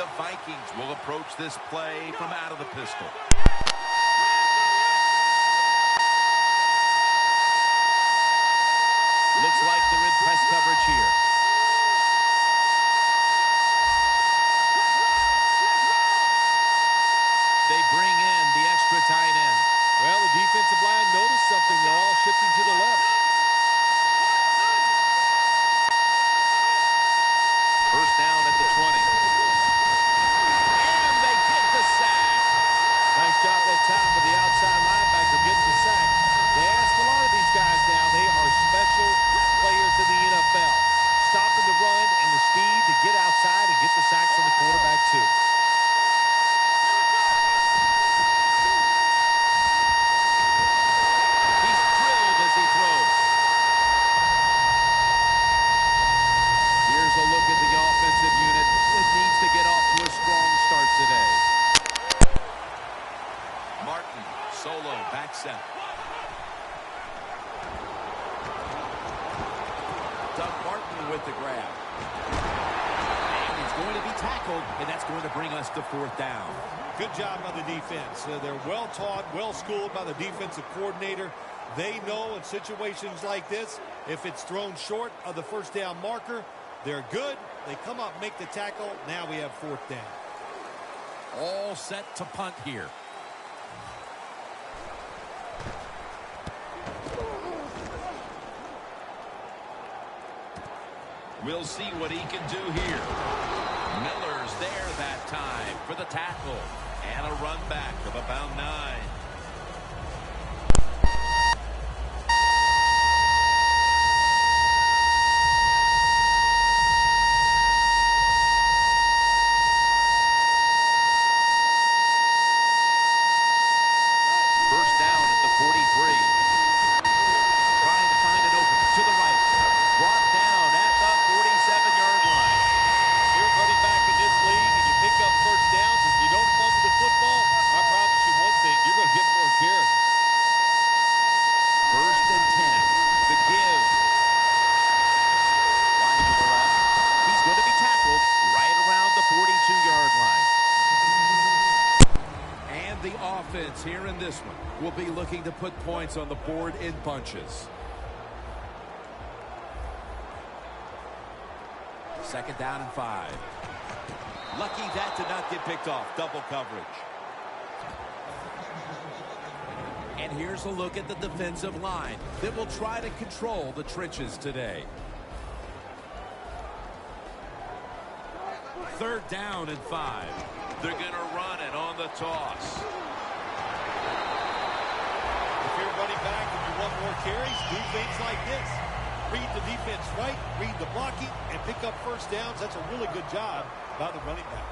The Vikings will approach this play from out of the pistol. Looks like they're in press coverage here. They bring in the extra tight end. Well, the defensive line noticed something. They're all shifting to the left. First down at the 20. And they get the sack. Nice job that time for the outside linebacker getting the sack. They ask a lot of these guys now. They are special players in the NFL. Stopping the run and the speed to get outside and get the sacks on the quarterback too. He's drilled as he throws. Here's a look at the offensive unit that needs to get off to a strong start today. Martin, solo, back set. Doug Martin with the grab. And he's going to be tackled, and that's going to bring us to fourth down. Good job by the defense. They're well taught, well schooled by the defensive coordinator. They know in situations like this, if it's thrown short of the first down marker, they're good. They come up, make the tackle. Now we have fourth down. All set to punt here. We'll see what he can do here. Miller's there that time for the tackle. And a run back of about 9. First down at the 43. Trying to find it open to the right. Brought down at the 47-yard line. You're running back in this league and you pick up first downs. If you don't fumble the football, I promise you one thing, you're going to get more carries. First and 10. The give. Wide to the left. He's going to be tackled right around the 42-yard line. And the offense here in this one will be looking to put points on the board in bunches. Second down and 5. Lucky that did not get picked off. Double coverage. And here's a look at the defensive line that will try to control the trenches today. Third down and 5. They're going to run it on the toss. If you're running back and you want more carries, do things like this. Read the defense right, read the blocking, and pick up first downs. That's a really good job by the running back.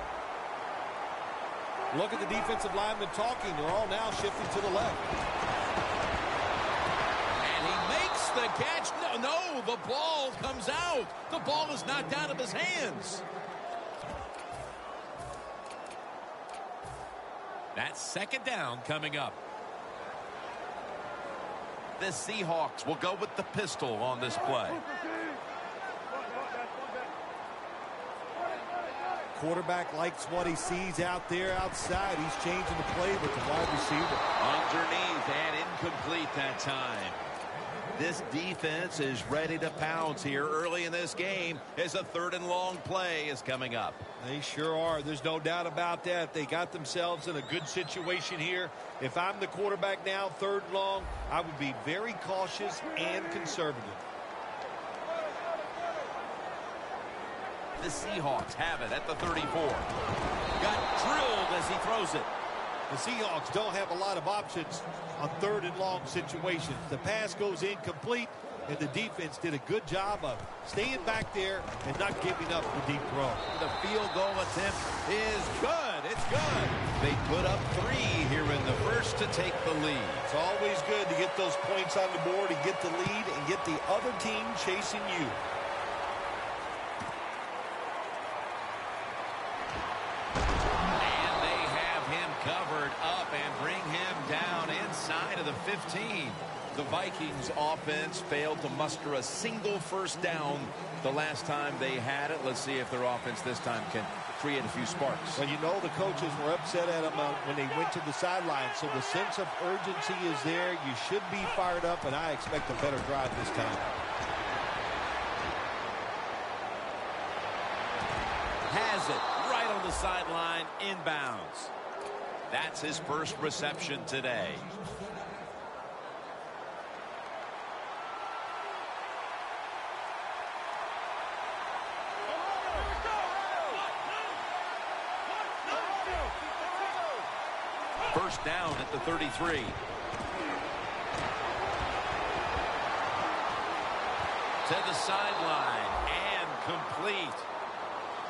Look at the defensive linemen talking. They're all now shifting to the left. And he makes the catch. No, the ball comes out. The ball is knocked out of his hands. That's second down coming up. The Seahawks will go with the pistol on this play. Quarterback likes what he sees out there outside. He's changing the play with the wide receiver. Underneath and incomplete that time. This defense is ready to pounce here early in this game as a third and long play is coming up. They sure are. There's no doubt about that. They got themselves in a good situation here. If I'm the quarterback now, third and long, I would be very cautious and conservative. The Seahawks have it at the 34. Got drilled as he throws it. The Seahawks don't have a lot of options on third and long situations. The pass goes incomplete, and the defense did a good job of staying back there and not giving up the deep throw. The field goal attempt is good. It's good. They put up 3 here in the first to take the lead. It's always good to get those points on the board and get the lead and get the other team chasing you. Covered up and bring him down inside of the 15. The Vikings offense failed to muster a single first down the last time they had it. Let's see if their offense this time can create a few sparks. Well, you know the coaches were upset at them when they went to the sideline, so the sense of urgency is there. You should be fired up, and I expect a better drive this time. Has it right on the sideline, inbounds. That's his first reception today. First down at the 33. To the sideline and complete.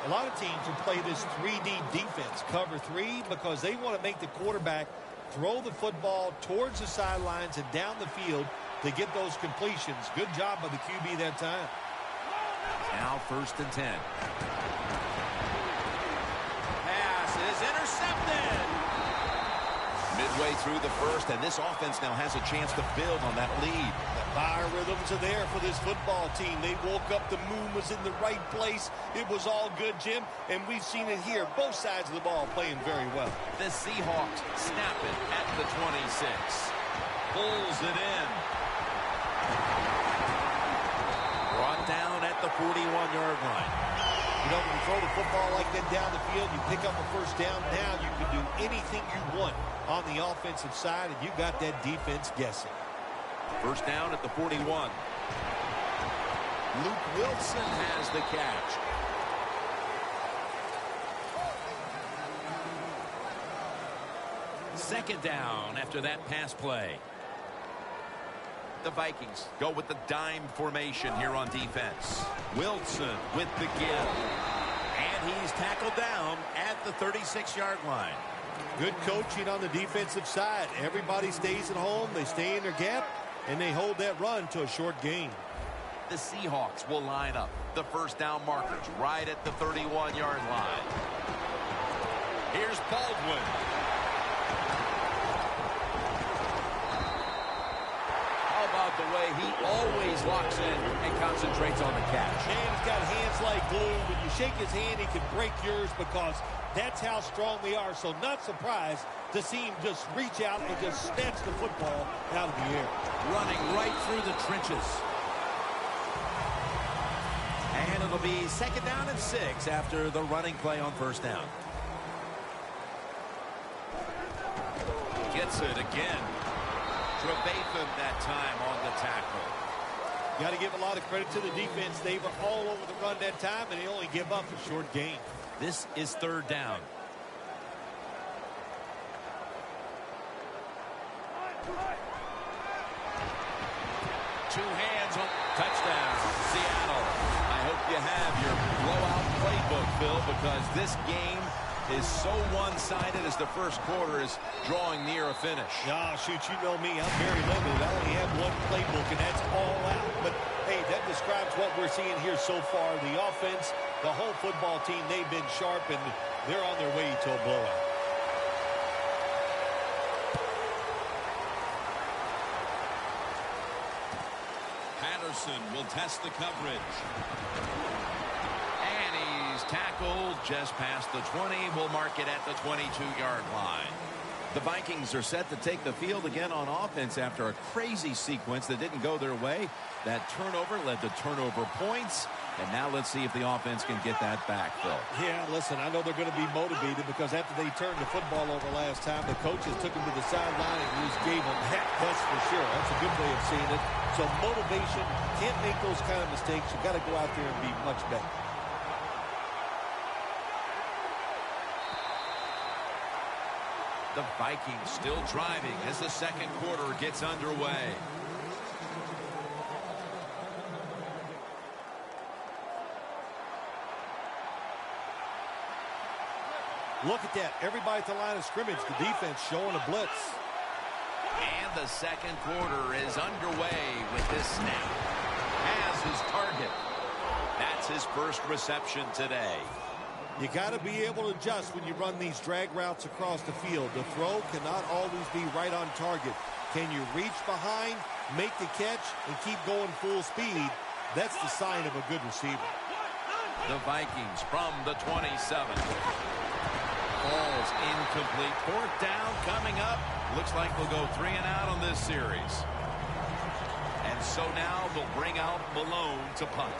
A lot of teams will play this 3D defense, cover 3, because they want to make the quarterback throw the football towards the sidelines and down the field to get those completions. Good job by the QB that time. Now first and 10. Pass is intercepted. Midway through the first, and this offense now has a chance to build on that lead. The biorhythms are there for this football team. They woke up, the moon was in the right place. It was all good, Jim, and we've seen it here. Both sides of the ball playing very well. The Seahawks snap it at the 26. Pulls it in. Brought down at the 41-yard line. You know, when you throw the football like that down the field, you pick up a first down. Now you can do anything you want on the offensive side, and you got that defense guessing. First down at the 41. Luke Wilson has the catch. Second down after that pass play. The Vikings go with the dime formation here on defense. Wilson with the give. And he's tackled down at the 36-yard line. Good coaching on the defensive side. Everybody stays at home. They stay in their gap, and they hold that run to a short gain. The Seahawks will line up. The first down markers right at the 31-yard line. Here's Baldwin. How about the way he always locks in and concentrates on the catch? Man, he's got hands like glue. When you shake his hand, he can break yours because that's how strong they are. So not surprised to see him just reach out and just snatch the football out of the air. Running right through the trenches. And it'll be second down and 6 after the running play on first down. Gets it again. Trevathan that time on the tackle. Got to give a lot of credit to the defense. They were all over the run that time, and they only give up a short gain. This is third down. Two hands on touchdown, Seattle. I hope you have your blowout playbook, Phil, because this game is so one-sided as the first quarter is drawing near a finish. Yeah, shoot, you know me. I'm very limited. I only have one playbook, and that's all out. But, hey, that describes what we're seeing here so far. The offense, the whole football team, they've been sharp, and they're on their way to a blowout. Patterson will test the coverage. And he's tackled just past the 20. We'll mark it at the 22-yard line. The Vikings are set to take the field again on offense after a crazy sequence that didn't go their way. That turnover led to turnover points. And now let's see if the offense can get that back, Phil. Yeah, listen, I know they're going to be motivated because after they turned the football over last time, the coaches took them to the sideline and just gave them heck, that's for sure. That's a good way of seeing it. So motivation, can't make those kind of mistakes. You've got to go out there and be much better. The Vikings still driving as the second quarter gets underway. Look at that. Everybody at the line of scrimmage. The defense showing a blitz. And the second quarter is underway with this snap. Has his target. That's his first reception today. You got to be able to adjust when you run these drag routes across the field. The throw cannot always be right on target. Can you reach behind, make the catch, and keep going full speed? That's the sign of a good receiver. The Vikings from the 27. Ball's incomplete. Fourth down coming up. Looks like they'll go 3 and out on this series. And so now they'll bring out Malone to punt.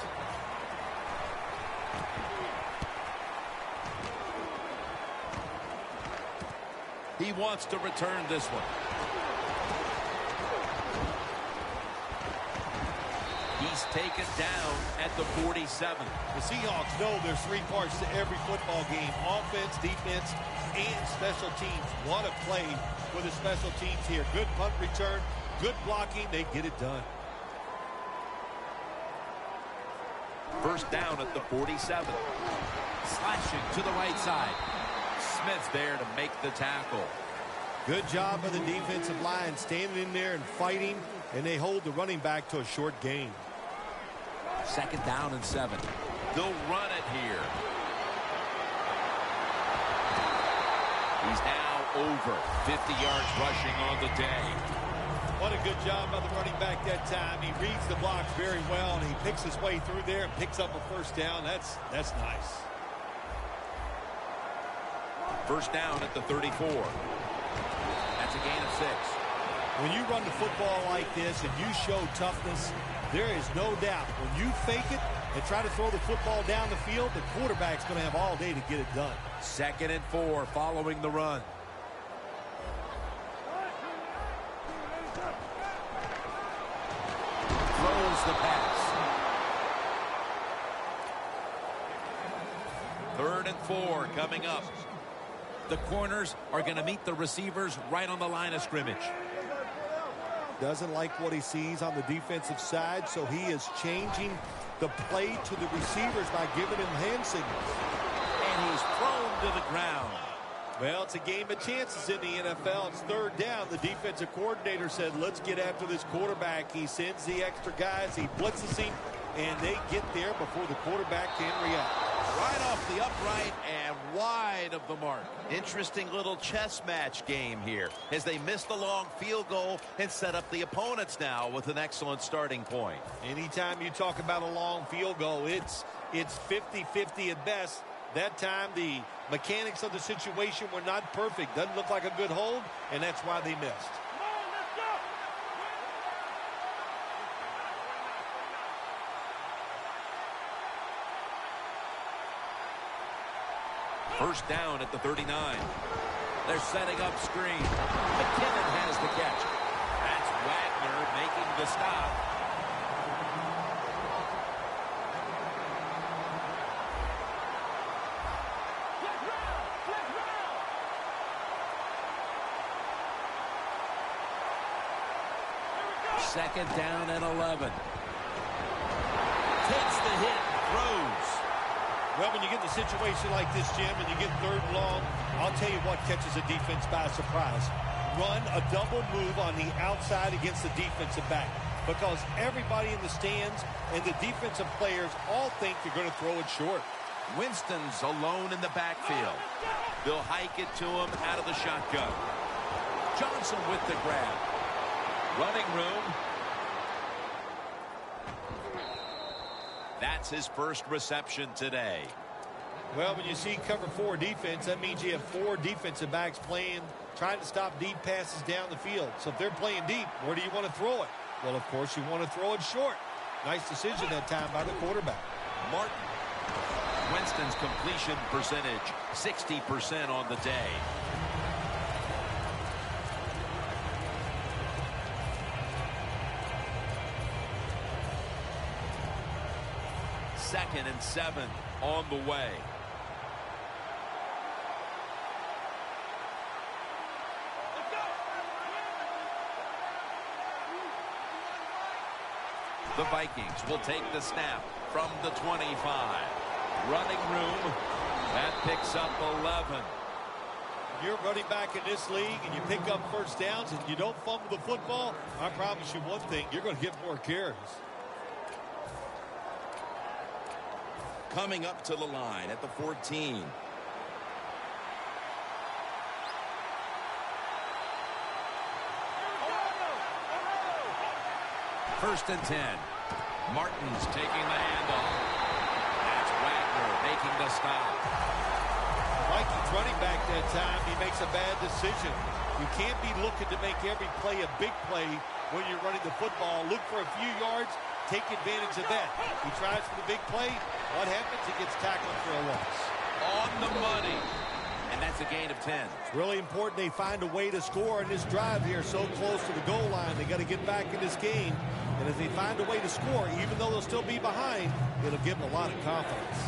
He wants to return this one. He's taken down at the 47. The Seahawks know there's 3 parts to every football game: offense, defense, and special teams. Want to play with the special teams here. Good punt return, good blocking. They get it done. First down at the 47. Slashing to the right side. Smith there to make the tackle. Good job by the defensive line standing in there and fighting, and they hold the running back to a short gain. Second down and 7. They'll run it here. He's now over 50 yards rushing on the day. What a good job by the running back that time. He reads the blocks very well, and he picks his way through there and picks up a first down. That's nice. First down at the 34. That's a gain of 6. When you run the football like this and you show toughness, there is no doubt when you fake it and try to throw the football down the field, the quarterback's going to have all day to get it done. Second and 4 following the run. Throws the pass. Third and 4 coming up. The corners are going to meet the receivers right on the line of scrimmage. Doesn't like what he sees on the defensive side, so he is changing the play to the receivers by giving him hand signals. And he's thrown to the ground. Well, it's a game of chances in the NFL. It's third down. The defensive coordinator said, let's get after this quarterback. He sends the extra guys. He blitzes him, and they get there before the quarterback can react. Right off the upright and wide of the mark. Interesting little chess match game here as they miss the long field goal and set up the opponents now with an excellent starting point. Anytime you talk about a long field goal, it's 50-50 at best. That time the mechanics of the situation were not perfect. Doesn't look like a good hold, and that's why they missed. First down at the 39. They're setting up screen. McKinnon has the catch. That's Wagner making the stop. Second down and 11. Takes the hit, throws. Well, when you get in a situation like this, Jim, and you get third and long, I'll tell you what catches a defense by surprise. Run a double move on the outside against the defensive back, because everybody in the stands and the defensive players all think you're going to throw it short. Winston's alone in the backfield. They'll hike it to him out of the shotgun. Johnson with the grab. Running room. That's his first reception today. Well, when you see cover 4 defense, that means you have 4 defensive backs playing, trying to stop deep passes down the field. So if they're playing deep, where do you want to throw it? Well, of course, you want to throw it short. Nice decision that time by the quarterback. Martin. Winston's completion percentage, 60% on the day. Second and 7 on the way. The Vikings will take the snap from the 25. Running room. That picks up 11. You're running back in this league and you pick up first downs and you don't fumble the football, I promise you one thing, you're going to get more carries. Coming up to the line at the 14. 1st and 10. Martin's taking the handoff. That's Wagner making the stop. Vikings running back that time, he makes a bad decision. You can't be looking to make every play a big play when you're running the football. Look for a few yards, take advantage of that. He tries for the big play. What happens? He gets tackled for a loss. On the money. And that's a gain of 10. It's really important they find a way to score in this drive here, so close to the goal line. They got to get back in this game. And if they find a way to score, even though they'll still be behind, it'll give them a lot of confidence.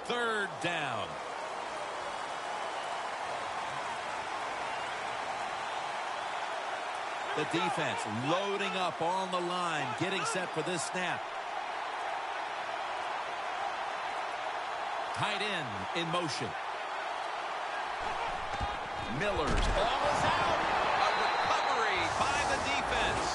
Third down. The defense loading up on the line, getting set for this snap. Tight end in motion. Miller's ball is out. A recovery by the defense.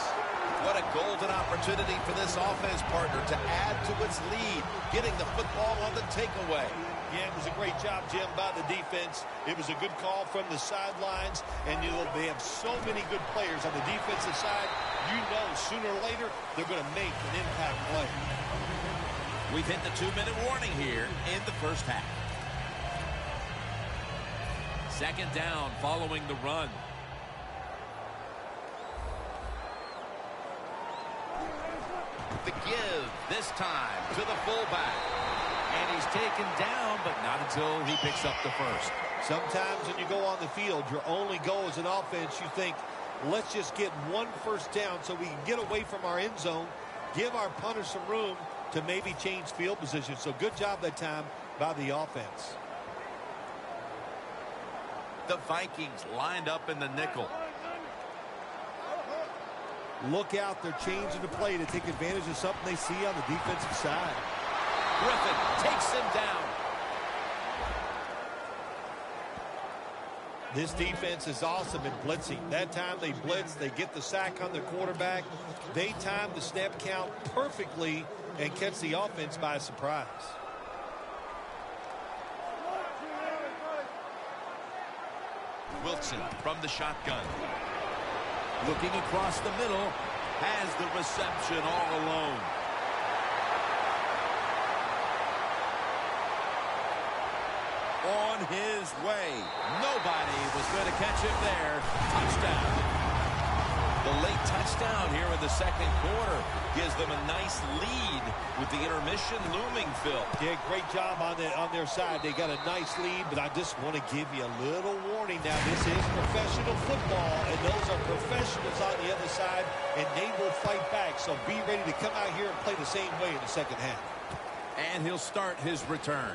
What a golden opportunity for this offense partner to add to its lead, getting the football on the takeaway. Yeah, it was a great job, Jim, by the defense. It was a good call from the sidelines, and you know they have so many good players on the defensive side. You know sooner or later they're going to make an impact play. We've hit the 2-minute warning here in the first half. Second down following the run. The give this time to the fullback. And he's taken down, but not until he picks up the first. Sometimes when you go on the field, your only goal as an offense, you think, let's just get one first down so we can get away from our end zone, give our punter some room to maybe change field position. So good job that time by the offense. The Vikings lined up in the nickel. Look out, they're changing the play to take advantage of something they see on the defensive side. Griffin takes him down. This defense is awesome at blitzing. That time they blitz, they get the sack on the quarterback. They time the snap count perfectly and catch the offense by surprise. Wilson from the shotgun. Looking across the middle, has the reception all alone. On his way. Nobody was going to catch him there. Touchdown. The late touchdown here in the second quarter gives them a nice lead with the intermission looming, Phil. Yeah, great job on their side. They got a nice lead, but I just want to give you a little warning now. This is professional football, and those are professionals on the other side, and they will fight back. So be ready to come out here and play the same way in the second half. And he'll start his return.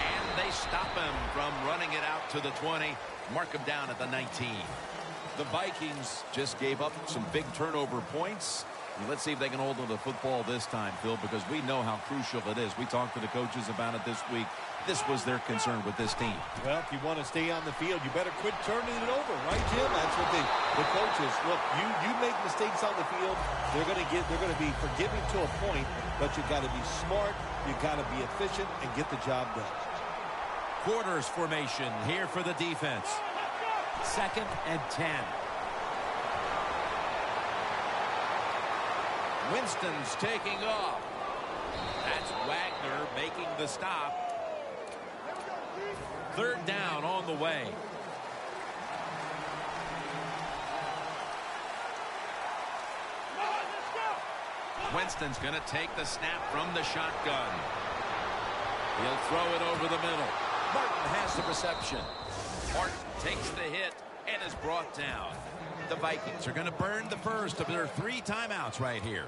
And they stop him from running it out to the 20. Mark him down at the 19. The Vikings just gave up some big turnover points. And let's see if they can hold on to the football this time, Phil, because we know how crucial it is. We talked to the coaches about it this week. This was their concern with this team. Well, if you want to stay on the field, you better quit turning it over, right, Jim? That's what the coaches look. You make mistakes on the field, they're going to be forgiving to a point, but you got to be smart, you got to be efficient, and get the job done. Quarters formation here for the defense. 2nd and 10. Winston's taking off. That's Wagner making the stop. 3rd down on the way. Winston's going to take the snap from the shotgun. He'll throw it over the middle. Martin has the reception. Martin takes the hit and is brought down. The Vikings are going to burn the first of their 3 timeouts right here.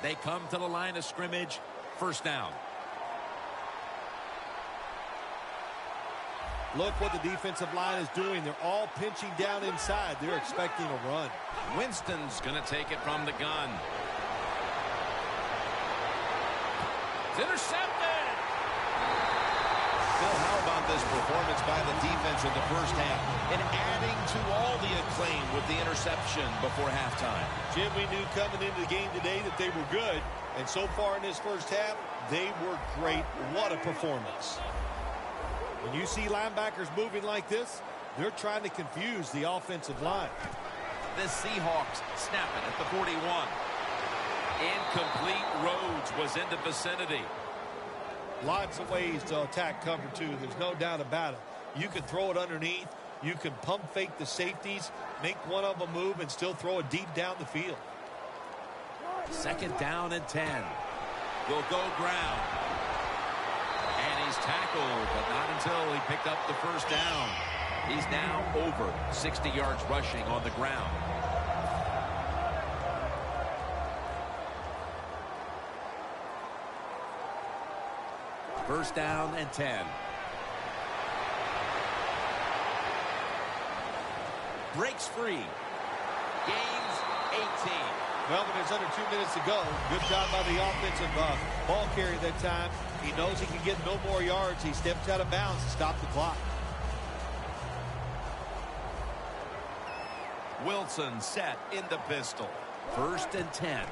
They come to the line of scrimmage. 1st down. Look what the defensive line is doing. They're all pinching down inside. They're expecting a run. Winston's going to take it from the gun. It's intercepted. Phil, how about this performance by the defense in the first half and adding to all the acclaim with the interception before halftime. Jim, we knew coming into the game today that they were good, and so far in this first half, they were great. What a performance. When you see linebackers moving like this, they're trying to confuse the offensive line. The Seahawks snap it at the 41. Incomplete. Rhodes was in the vicinity. Lots of ways to attack cover two. There's no doubt about it. You can throw it underneath. You can pump fake the safeties, make one of them move, and still throw it deep down the field. 2nd down and 10. Will go ground. And he's tackled, but not until he picked up the first down. He's now over 60 yards rushing on the ground. First down and 10. Breaks free. Gains 18. Well, when there's under 2 minutes to go, good job by the offensive ball carrier that time. He knows he can get no more yards. He stepped out of bounds to stop the clock. Wilson set in the pistol. 1st and 10.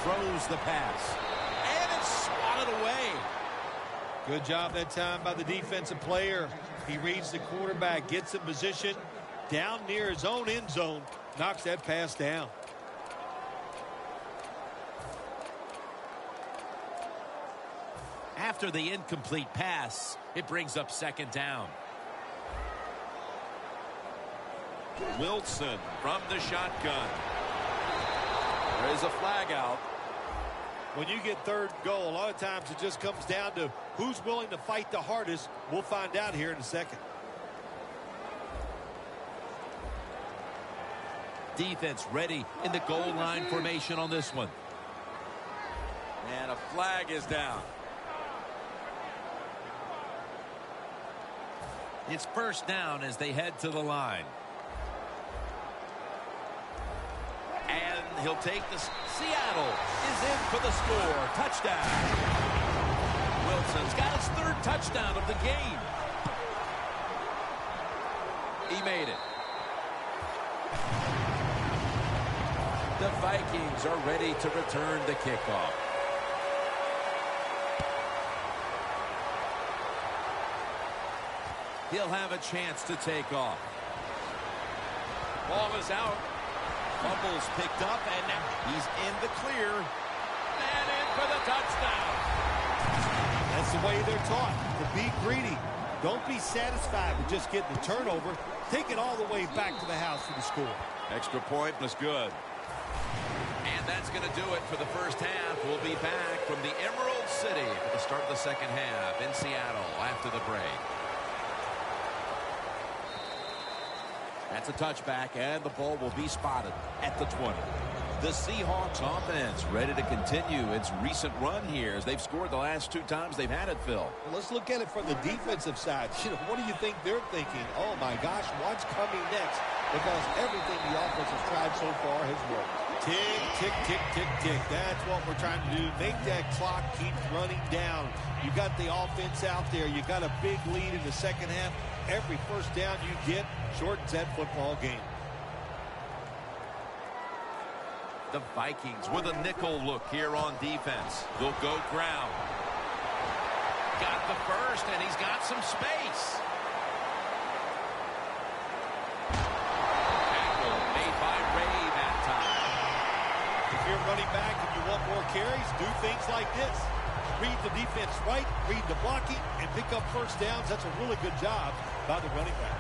Throws the pass. And it's swatted away. Good job that time by the defensive player. He reads the quarterback, gets in position, down near his own end zone, knocks that pass down. After the incomplete pass, it brings up 2nd down. Wilson from the shotgun. There is a flag out. When you get 3rd goal, a lot of times it just comes down to who's willing to fight the hardest. We'll find out here in a second. Defense ready in the goal line formation on this one. And a flag is down. It's 1st down as they head to the line. And he'll take the... Seattle is in for the score. Touchdown. Wilson's got his 3rd touchdown of the game. He made it. The Vikings are ready to return the kickoff. He'll have a chance to take off. Ball is out. Fumbles picked up, and now he's in the clear. And in for the touchdown. That's the way they're taught, to be greedy. Don't be satisfied with just getting the turnover. Take it all the way back to the house for the score. Extra point was good. And that's going to do it for the first half. We'll be back from the Emerald City for the start of the 2nd half in Seattle after the break. That's a touchback, and the ball will be spotted at the 20. The Seahawks offense ready to continue its recent run here as they've scored the last 2 times they've had it, Phil. Well, let's look at it from the defensive side. What do you think they're thinking? Oh, my gosh, what's coming next? Because everything the offense has tried so far has worked. Tick, tick, tick, tick, tick. That's what we're trying to do. Make that clock keep running down. You got the offense out there. You got a big lead in the 2nd half. Every first down you get shortens that football game. The Vikings with a nickel look here on defense. They'll go ground. Got the first, and he's got some space. Tackle made by Ray that time. If you're running back and you want more carries, do things like this. Read the defense right, read the blocking, and pick up first downs. That's a really good job by the running back.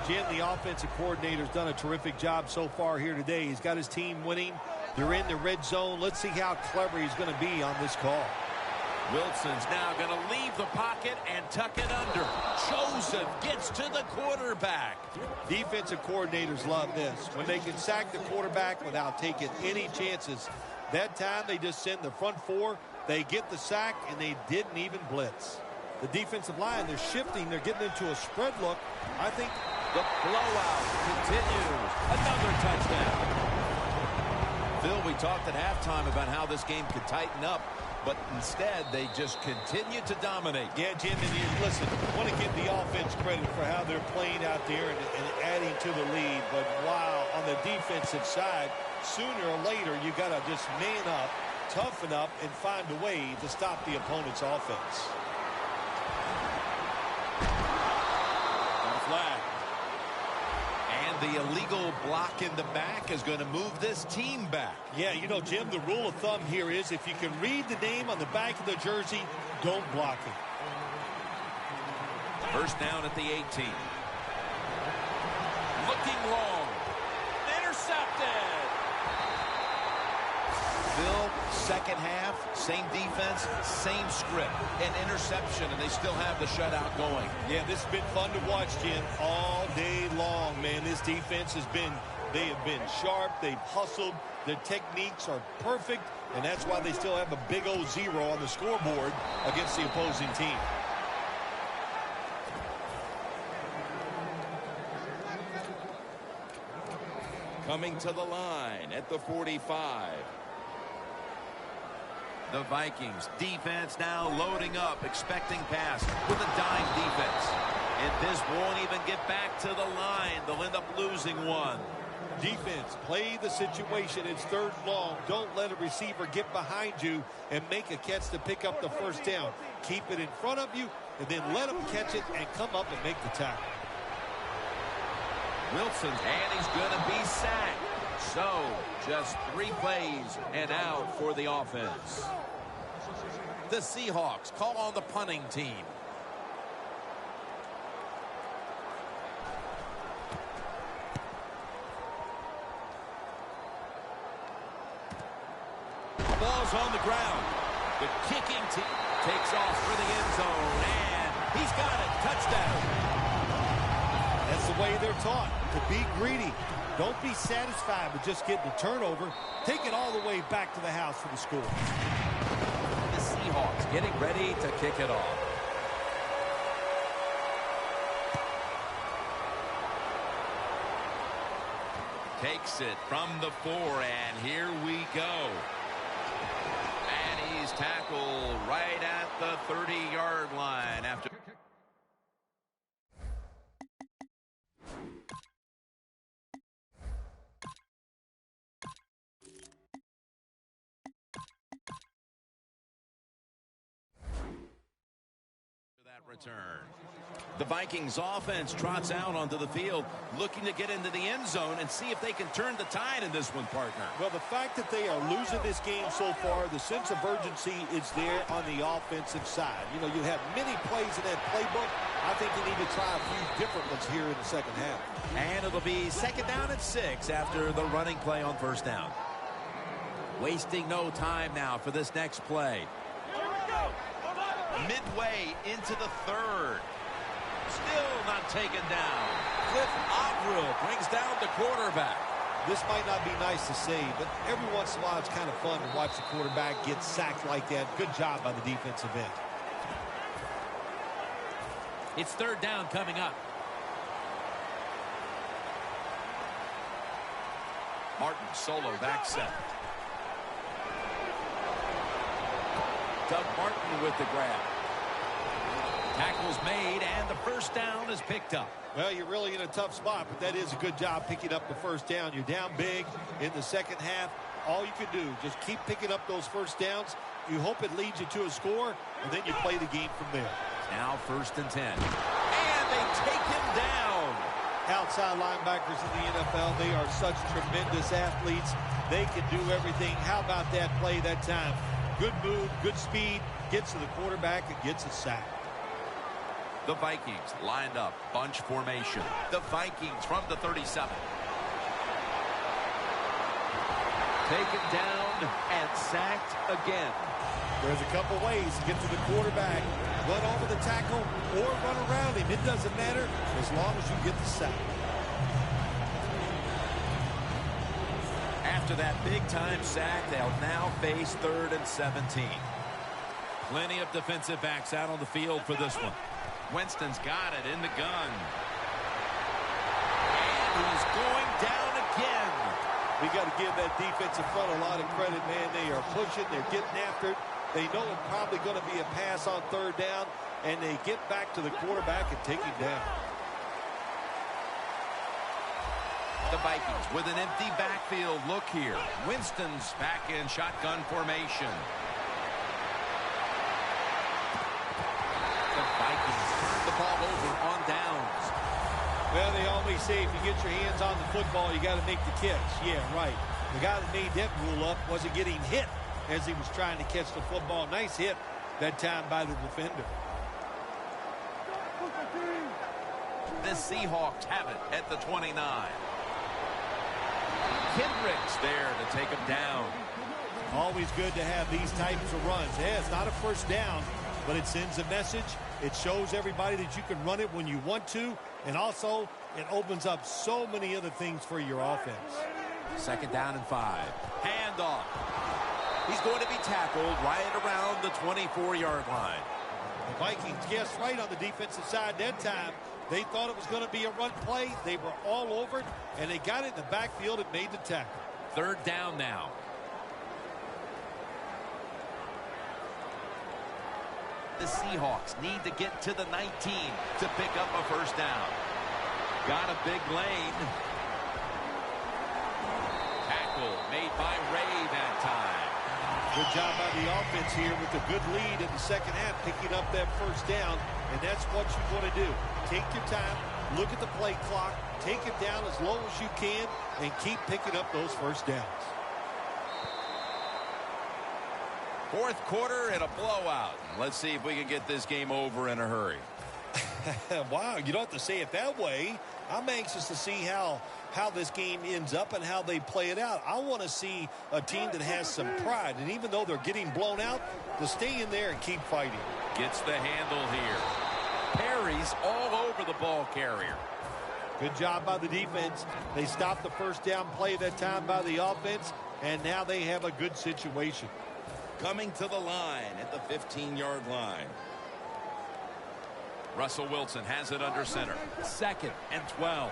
Jim, the offensive coordinator's done a terrific job so far here today. He's got his team winning. They're in the red zone. Let's see how clever he's going to be on this call. Wilson's now going to leave the pocket and tuck it under. Joseph gets to the quarterback. Defensive coordinators love this. When they can sack the quarterback without taking any chances. That time they just send the front 4. They get the sack, and they didn't even blitz. The defensive line, they're shifting. They're getting into a spread look. I think the blowout continues. Another touchdown. Phil, we talked at halftime about how this game could tighten up. but instead they just continue to dominate. Yeah, Jim, and listen, I want to give the offense credit for how they're playing out there and adding to the lead. But wow, on the defensive side, sooner or later you got to just man up, toughen up, and find a way to stop the opponent's offense. Got a flag. And the illegal block in the back is going to move this team back. Yeah, you know, Jim, the rule of thumb here is if you can read the name on the back of the jersey, don't block it. First down at the 18. Looking long. Intercepted. Bill, second half, same defense, same script. An interception, and they still have the shutout going. Yeah, this has been fun to watch, Jim, all day long, man. This defense they have been sharp, they've hustled, their techniques are perfect, and that's why they still have a big old 0 on the scoreboard against the opposing team. Coming to the line at the 45. The Vikings defense now loading up, expecting pass with a dime defense. And this won't even get back to the line. They'll end up losing one. Defense, play the situation. It's third and long. Don't let a receiver get behind you and make a catch to pick up the first down. Keep it in front of you, and then let them catch it and come up and make the tackle. Wilson, and he's going to be sacked. So, just 3 plays and out for the offense. The Seahawks call on the punting team. Ball's on the ground. The kicking team takes off for the end zone, and he's got it. Touchdown. That's the way they're taught, to be greedy. Don't be satisfied with just getting a turnover. Take it all the way back to the house for the score. The Seahawks getting ready to kick it off. Takes it from the 4, and here we go. And he's tackled right at the 30-yard line after. Return. The Vikings offense trots out onto the field, looking to get into the end zone and see if they can turn the tide in this one, partner. Well, the fact that they are losing this game so far, the sense of urgency is there on the offensive side. You know, you have many plays in that playbook. I think you need to try a few different ones here in the second half. And it'll be second down at 6 after the running play on first down. Wasting no time now for this next play. Midway into the 3rd. Still not taken down. Cliff Avril brings down the quarterback. This might not be nice to say, but every once in a while it's kind of fun to watch the quarterback get sacked like that. Good job by the defensive end. It's 3rd down coming up. Martin solo back set. Doug Martin with the grab. Tackle's made, and the first down is picked up. Well, you're really in a tough spot, but that is a good job picking up the first down. You're down big in the second half. All you can do, just keep picking up those first downs. You hope it leads you to a score, and then you play the game from there. Now 1st and 10. And they take him down. Outside linebackers in the NFL, they are such tremendous athletes. They can do everything. How about that play that time? Good move, good speed, gets to the quarterback and gets a sack. The Vikings lined up, bunch formation. The Vikings from the 37. Taken down and sacked again. There's a couple ways to get to the quarterback. Run over the tackle or run around him. It doesn't matter as long as you get the sack. After that big-time sack, they'll now face 3rd and 17. Plenty of defensive backs out on the field for this one. Winston's got it in the gun. And he's going down again. We got to give that defensive front a lot of credit, man. They are pushing. They're getting after it. They know it's probably going to be a pass on third down, and they get back to the quarterback and take him down. The Vikings with an empty backfield look here. Winston's back in shotgun formation. The Vikings turn the ball over on downs. Well, they always say if you get your hands on the football, you got to make the catch. Yeah, right. The guy that made that rule up wasn't getting hit as he was trying to catch the football. Nice hit that time by the defender. The Seahawks have it at the 29. Kendricks there to take him down. Always good to have these types of runs. Yeah, it's not a first down, but it sends a message. It shows everybody that you can run it when you want to, and also it opens up so many other things for your offense. 2nd down and 5. Handoff. He's going to be tackled right around the 24-yard line. The Vikings guessed right on the defensive side that time. They thought it was going to be a run play. They were all over it, and they got it in the backfield and made the tackle. 3rd down now. The Seahawks need to get to the 19 to pick up a first down. Got a big lane. Tackle made by Ray that time. Good job by the offense here with a good lead in the second half, picking up that first down, and that's what you want to do. Take your time, look at the play clock, take it down as low as you can, and keep picking up those first downs. 4th quarter and a blowout. Let's see if we can get this game over in a hurry. Wow, you don't have to say it that way. I'm anxious to see how this game ends up and how they play it out. I want to see a team that has some pride, and even though they're getting blown out, to stay in there and keep fighting. Gets the handle here. Perry's all over the ball carrier. Good job by the defense. They stopped the first down play that time by the offense, and now they have a good situation. Coming to the line at the 15-yard line. Russell Wilson has it under center. 2nd and 12.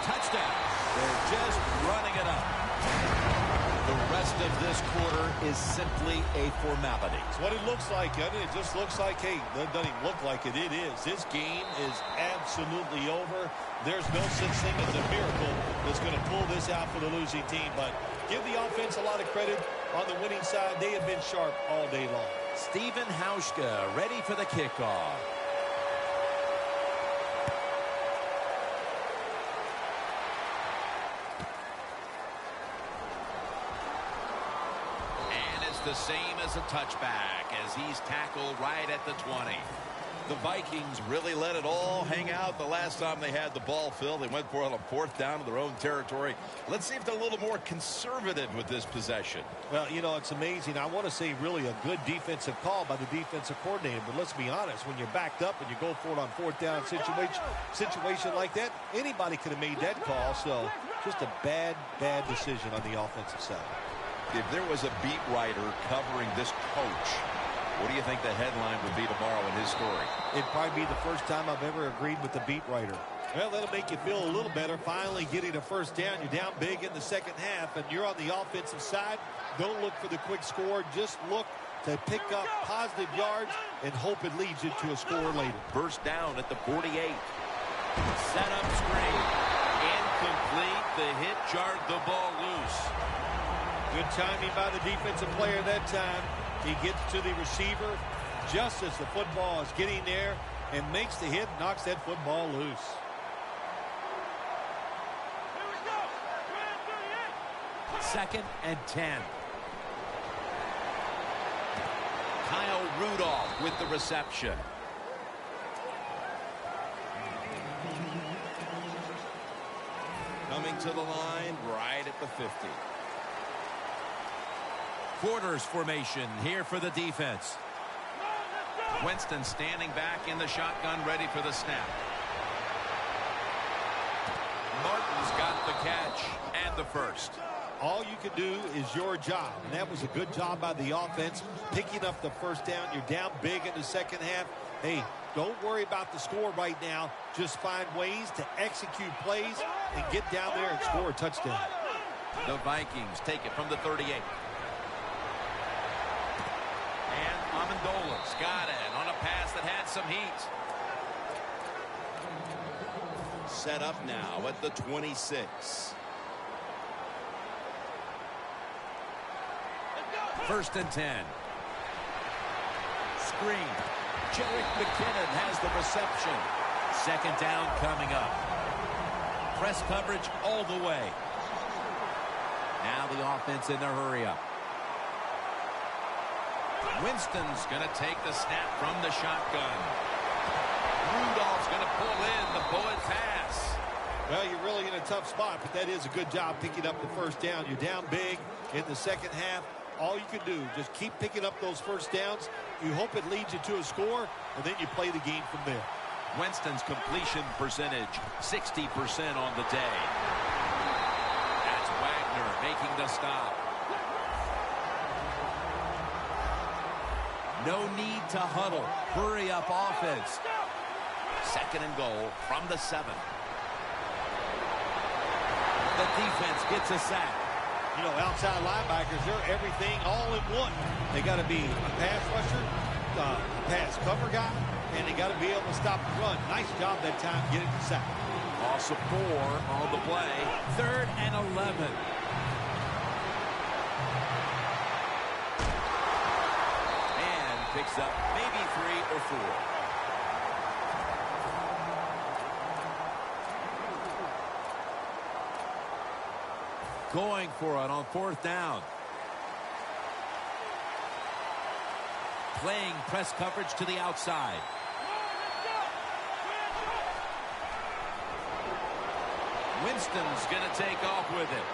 Touchdown. They're just running it up. The rest of this quarter is simply a formality. It's what it looks like, doesn't it? It just looks like, hey, that doesn't even look like it. It is. This game is absolutely over. There's no such thing as a miracle that's going to pull this out for the losing team. But give the offense a lot of credit. On the winning side, they have been sharp all day long. Stephen Hauschka ready for the kickoff. The same as a touchback as he's tackled right at the 20. The Vikings really let it all hang out the last time they had the ball filled. They went for it on 4th down to their own territory. Let's see if they're a little more conservative with this possession. Well, you know, it's amazing. I want to say really a good defensive call by the defensive coordinator. But let's be honest, when you're backed up and you go for it on 4th down situation like that, anybody could have made that call. So just a bad decision on the offensive side. If there was a beat writer covering this coach, what do you think the headline would be tomorrow in his story? It'd probably be the first time I've ever agreed with the beat writer. Well, that'll make you feel a little better. Finally getting a first down. You're down big in the second half, and you're on the offensive side. Don't look for the quick score. Just look to pick up positive yards and hope it leads you to a score later. First down at the 48. Set up screen. Incomplete. The hit jarred the ball loose. Good timing by the defensive player that time. He gets to the receiver just as the football is getting there and makes the hit, knocks that football loose. Second and 10. Kyle Rudolph with the reception. Coming to the line right at the 50. Quarters formation here for the defense. Winston standing back in the shotgun, ready for the snap. Martin's got the catch and the first. All you can do is your job, and that was a good job by the offense, picking up the first down. You're down big in the second half. Hey, don't worry about the score right now. Just find ways to execute plays and get down there and score a touchdown. The Vikings take it from the 38. Amendola's got it on a pass that had some heat. Set up now at the 26. First and 10. Screen. Jerick McKinnon has the reception. Second down coming up. Press coverage all the way. Now the offense in a hurry up. Winston's going to take the snap from the shotgun. Rudolph's going to pull in the bullet pass. Well, you're really in a tough spot, but that is a good job picking up the first down. You're down big in the second half. All you can do, just keep picking up those first downs. You hope it leads you to a score, and then you play the game from there. Winston's completion percentage, 60% on the day. That's Wagner making the stop. No need to huddle. Hurry up offense. Second and goal from the 7. The defense gets a sack. You know, outside linebackers, they're everything all in one. They got to be a pass rusher, a pass cover guy, and they got to be able to stop the run. Nice job that time getting the sack. Loss of 4 on the play. Third and 11. Picks up maybe 3 or 4. Going for it on 4th down. Playing press coverage to the outside. Winston's going to take off with it.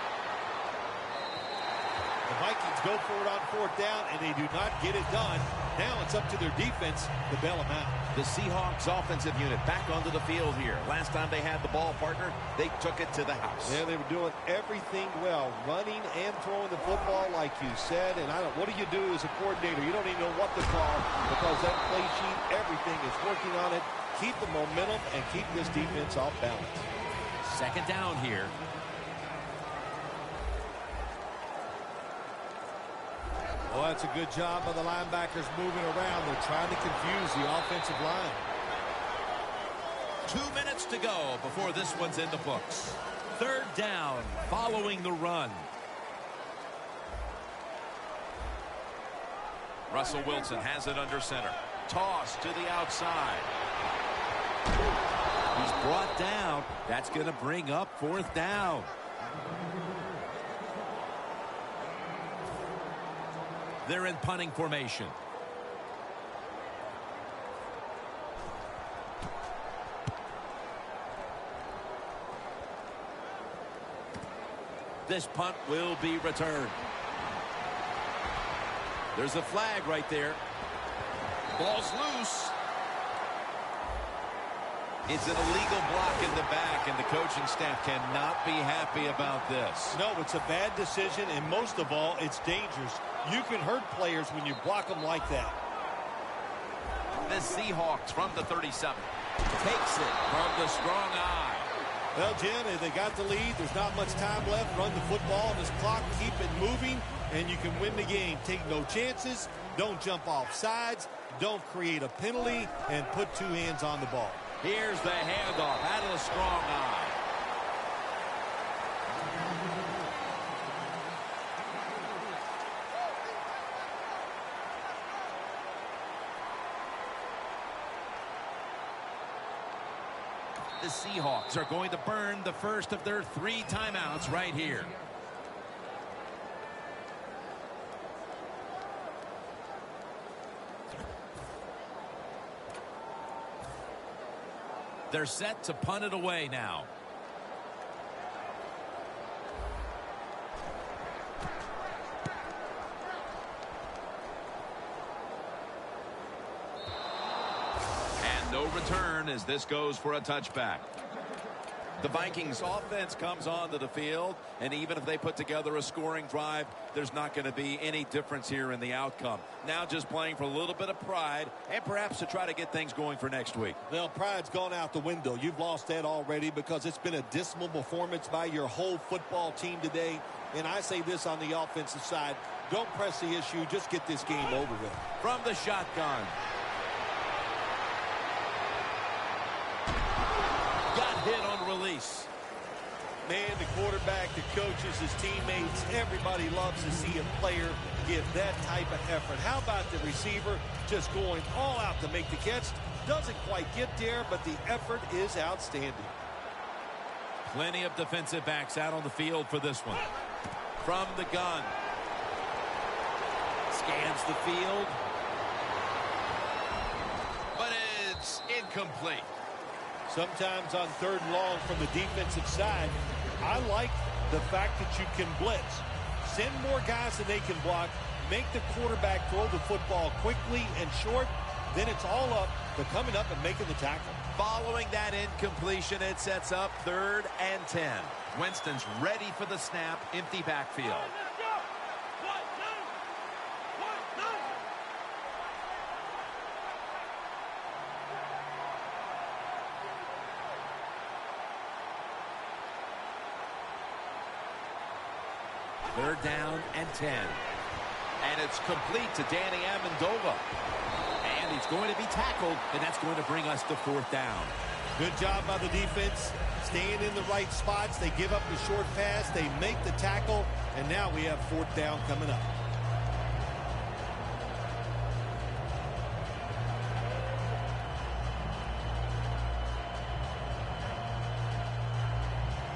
The Vikings go for it on 4th down, and they do not get it done. Now it's up to their defense to bail them out. The Seahawks offensive unit back onto the field here. Last time they had the ball, partner, they took it to the house. Yeah, they were doing everything well, running and throwing the football like you said. And what do you do as a coordinator? You don't even know what to call because that play sheet, everything is working on it. Keep the momentum and keep this defense off balance. Second down here. Well, that's a good job by the linebackers moving around. They're trying to confuse the offensive line. 2 minutes to go before this one's in the books. Third down following the run. Russell Wilson has it under center. Toss to the outside. He's brought down. That's going to bring up 4th down. They're in punting formation. This punt will be returned. There's a flag right there. Ball's loose. It's an illegal block in the back, and the coaching staff cannot be happy about this. No, it's a bad decision, and most of all, it's dangerous. You can hurt players when you block them like that. The Seahawks from the 37 takes it from the strong eye. Well, Jim, they got the lead. There's not much time left. Run the football on this clock. Keep it moving, and you can win the game. Take no chances. Don't jump off sides. Don't create a penalty, and put 2 hands on the ball. Here's the handoff out of the strong eye. The Seahawks are going to burn the first of their 3 timeouts right here. They're set to punt it away now. And no return as this goes for a touchback. The Vikings offense comes onto the field, and even if they put together a scoring drive, there's not going to be any difference here in the outcome. Now just playing for a little bit of pride and perhaps to try to get things going for next week. Well, pride's gone out the window. You've lost that already because it's been a dismal performance by your whole football team today. And I say this on the offensive side, don't press the issue, just get this game over with. From the shotgun. Got hit on release. Man, the quarterback, the coaches, his teammates, everybody loves to see a player give that type of effort. How about the receiver just going all out to make the catch? Doesn't quite get there, but the effort is outstanding. Plenty of defensive backs out on the field for this one. From the gun. Scans the field. But it's incomplete. Sometimes on 3rd and long from the defensive side, I like the fact that you can blitz. Send more guys than they can block. Make the quarterback throw the football quickly and short. Then it's all up to coming up and making the tackle. Following that incompletion, it sets up 3rd and 10. Winston's ready for the snap. Empty backfield. Third down and 10. And it's complete to Danny Amendola. And he's going to be tackled, and that's going to bring us to 4th down. Good job by the defense, staying in the right spots. They give up the short pass, they make the tackle, and now we have 4th down coming up.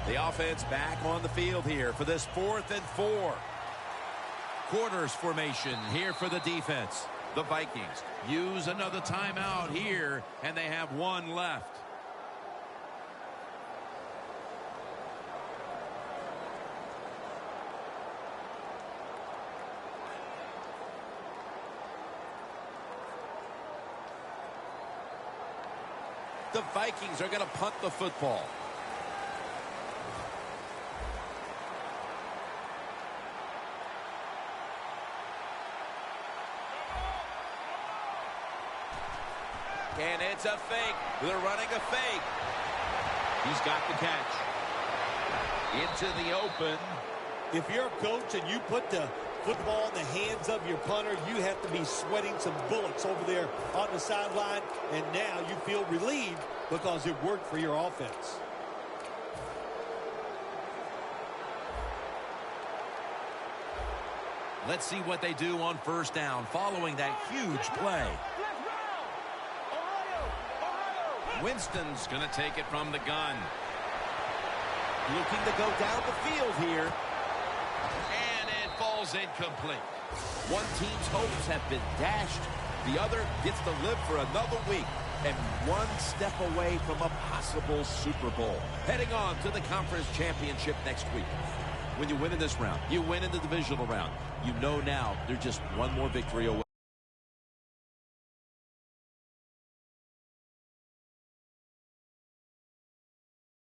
The offense back on the field here for this 4th and 4. Quarters formation here for the defense. The Vikings use another timeout here, and they have one left. The Vikings are going to punt the football. And it's a fake. They're running a fake. He's got the catch. Into the open. If you're a coach and you put the football in the hands of your punter, you have to be sweating some bullets over there on the sideline. And now you feel relieved because it worked for your offense. Let's see what they do on 1st down following that huge play. Winston's going to take it from the gun. Looking to go down the field here. And it falls incomplete. One team's hopes have been dashed. The other gets to live for another week and one step away from a possible Super Bowl. Heading on to the conference championship next week. When you win in this round, you win in the divisional round. You know now they're just one more victory away.